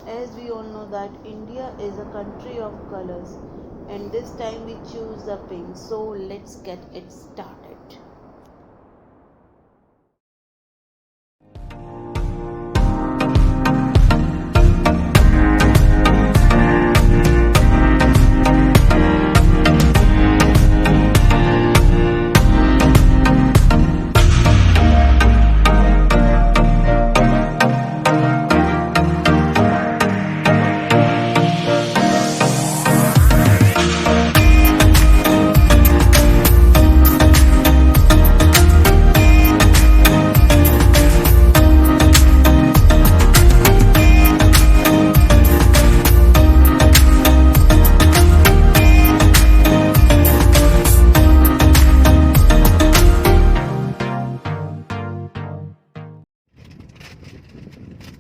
As we all know that India is a country of colors, and this time we choose the pink. So let's get it started.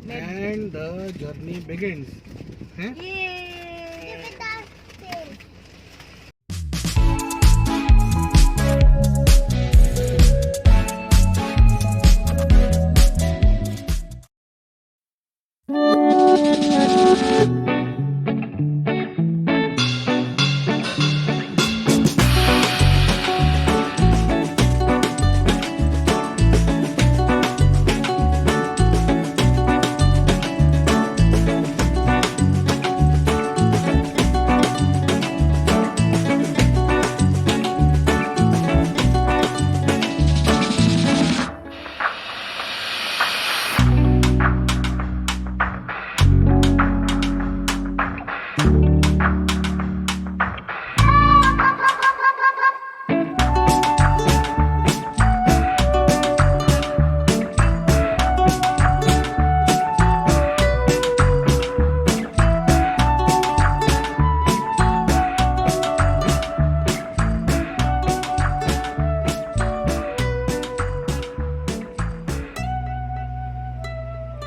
And the journey begins. हैं?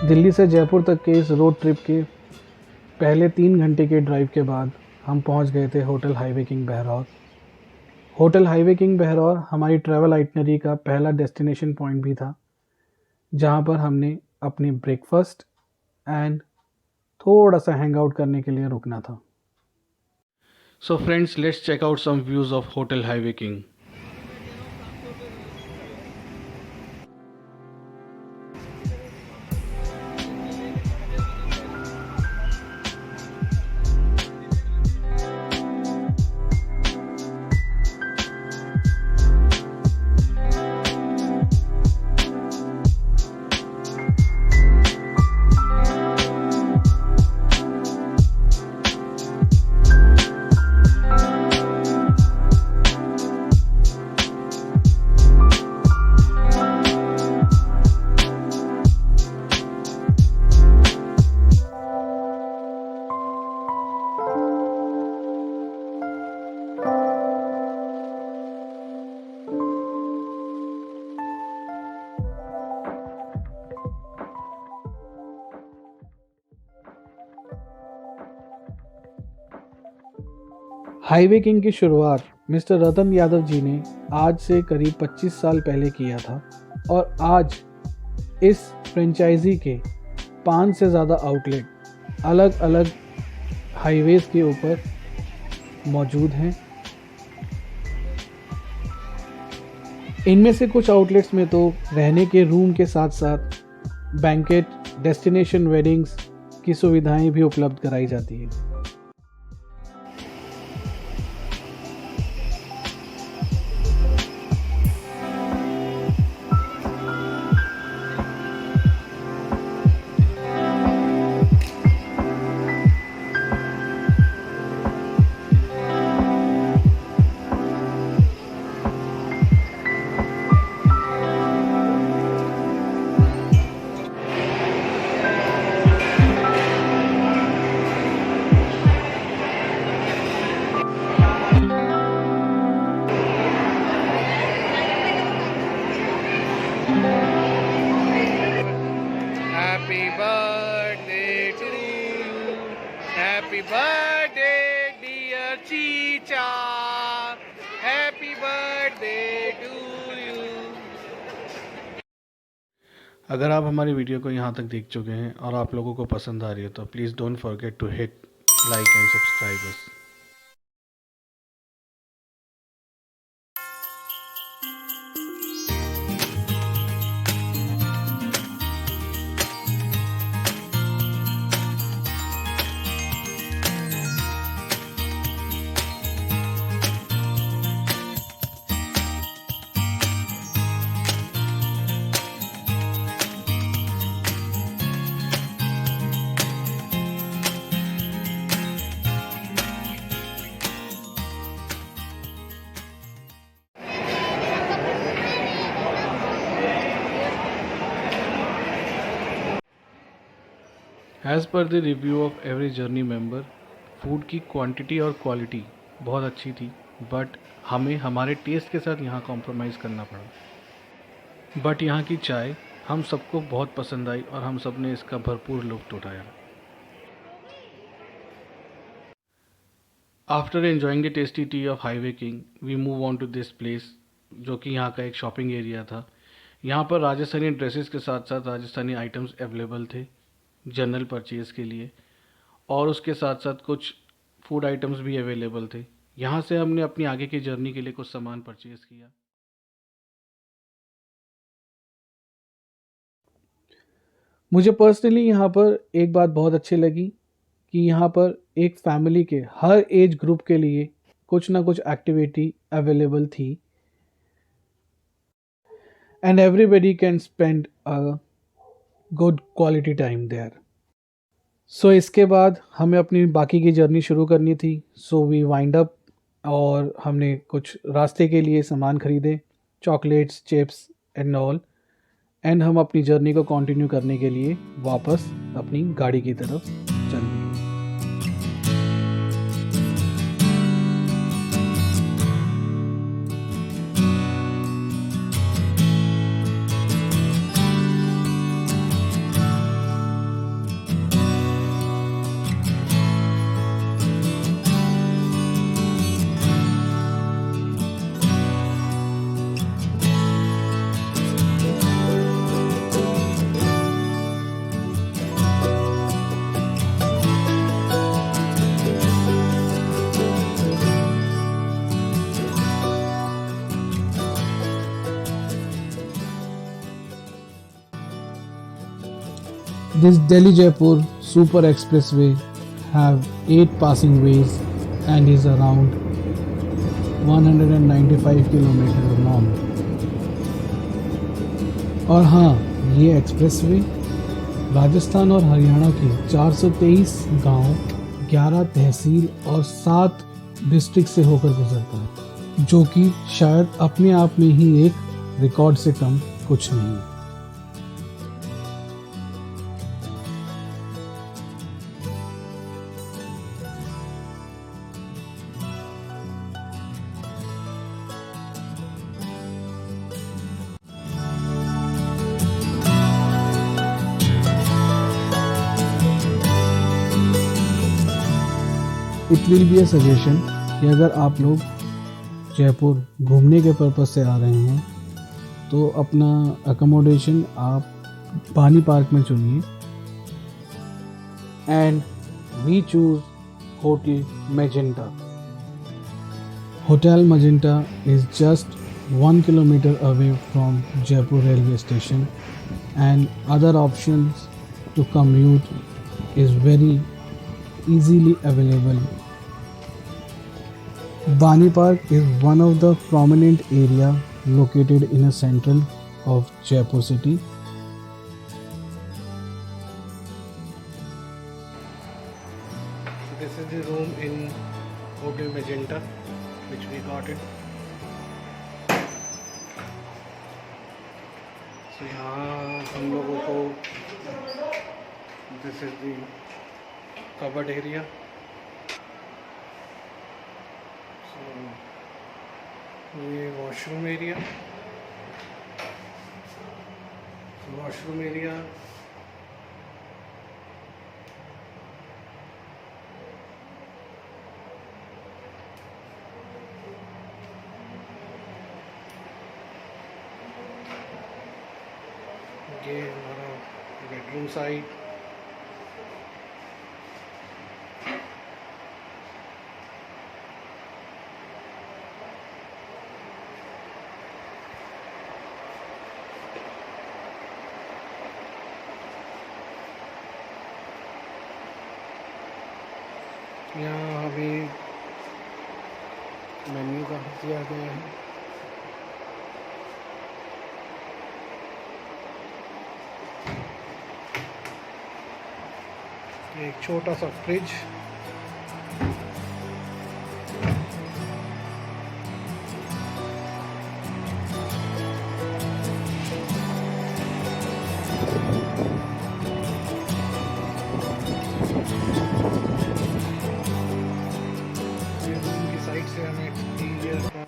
दिल्ली से जयपुर तक के इस road trip के पहले 3 घंटे के drive के बाद हम पहुंच गए थे hotel highway King Behror. Hotel highway King Behror हमारी ट्रैवल आइटनरी का पहला डेस्टिनेशन पॉइंट भी था, जहां पर हमने अपनी ब्रेकफास्ट एंड थोड़ा सा हैंग आउट करने के लिए रुकना था। So friends, let's check out some views of hotel highway king. Highway king की शुरुआत मिस्टर रतन यादव जी ने आज से करीब 25 साल पहले किया था और आज इस फ्रेंचाइजी के 5 से ज़्यादा आउटलेट अलग अलग हाईवेज़ के ऊपर मौजूद हैं। इनमें से कुछ आउटलेट्स में तो रहने के रूम के साथ साथ बैंकेट, डेस्टिनेशन वेडिंग्स की सुविधाएं भी उपलब्ध कराई जाती हैं। Happy birthday to you. Happy birthday, dear Chicha. Happy birthday to you. अगर आप हमारी वीडियो को यहाँ तक देख चुके हैं और आप लोगों को पसंद आ रही है तो please don't forget to hit like and subscribe us. As per the review of every journey member, food की क्वांटिटी और क्वालिटी बहुत अच्छी थी, बट हमें हमारे टेस्ट के साथ यहाँ कॉम्प्रोमाइज़ करना पड़ा। बट यहाँ की चाय हम सबको बहुत पसंद आई और हम सब ने इसका भरपूर लुत्फ़ उठाया। After enjoying the tasty tea of highway king, we move on to this place, जो कि यहाँ का एक शॉपिंग एरिया था। यहाँ पर राजस्थानी ड्रेसेस के साथ साथ राजस्थानी आइटम्स अवेलेबल थे जनरल परचेज़ के लिए, और उसके साथ साथ कुछ फूड आइटम्स भी अवेलेबल थे। यहाँ से हमने अपनी आगे की जर्नी के लिए कुछ सामान परचेज़ किया। मुझे पर्सनली यहाँ पर एक बात बहुत अच्छी लगी कि यहाँ पर एक फैमिली के हर एज ग्रुप के लिए कुछ ना कुछ एक्टिविटी अवेलेबल थी and everybody can spend a good quality time there. So इसके बाद हमें अपनी बाकी की जर्नी शुरू करनी थी। सो वी वाइंड अप और हमने कुछ रास्ते के लिए सामान खरीदे, chocolates, chips and all, and हम अपनी जर्नी को कंटिन्यू करने के लिए वापस अपनी गाड़ी की तरफ चल दिए। This Delhi-Jaipur Super Expressway have 8 passing ways and is around 195 kilometre long. और हाँ, ये एक्सप्रेसवे राजस्थान और हरियाणा के 423 गांव, 11 तहसील और 7 डिस्ट्रिक्ट से होकर गुजरता है, जो कि शायद अपने आप में ही एक रिकॉर्ड से कम कुछ नहीं है। It will be a suggestion कि अगर आप लोग जयपुर घूमने के पर्पज़ से आ रहे हैं तो अपना अकोमोडेशन आप बानी पार्क में चुनिए, and we choose hotel magenta. Hotel magenta is just 1 kilometre away from Jaipur railway station, and other options to commute is very easily available. Bani Park is one of the prominent area located in a central of Jaipur city. This is the room in Hotel Magenta which we got it. So यहाँ हम लोगों को this is the covered area. So ये washroom area, ये हमारा bedroom side, यहाँ अभी menu का दिया गया है। एक छोटा सा फ्रिज, की साइड से हमें एक्सटीरियर का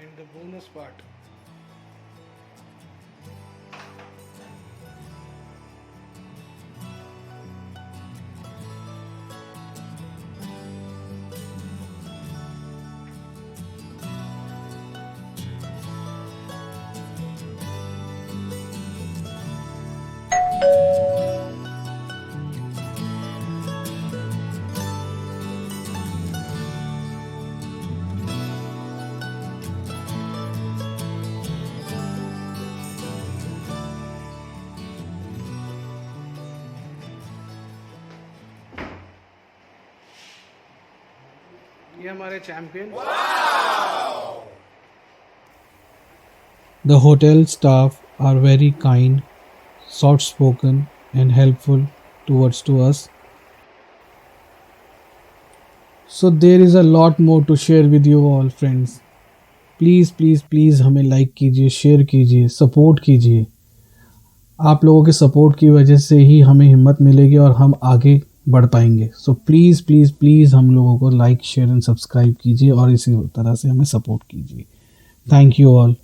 and the bonus part. ये हमारे champion. The hotel staff are very kind, soft-spoken and helpful towards to us. So there is a lot more to share with you all friends. Please please please हमें like कीजिए, share कीजिए, support कीजिए। आप लोगों के support की वजह से ही हमें हिम्मत मिलेगी और हम आगे बढ़ पाएंगे। सो प्लीज़ प्लीज़ प्लीज़ हम लोगों को लाइक शेयर एंड सब्सक्राइब कीजिए और इसी तरह से हमें सपोर्ट कीजिए। Thank you all.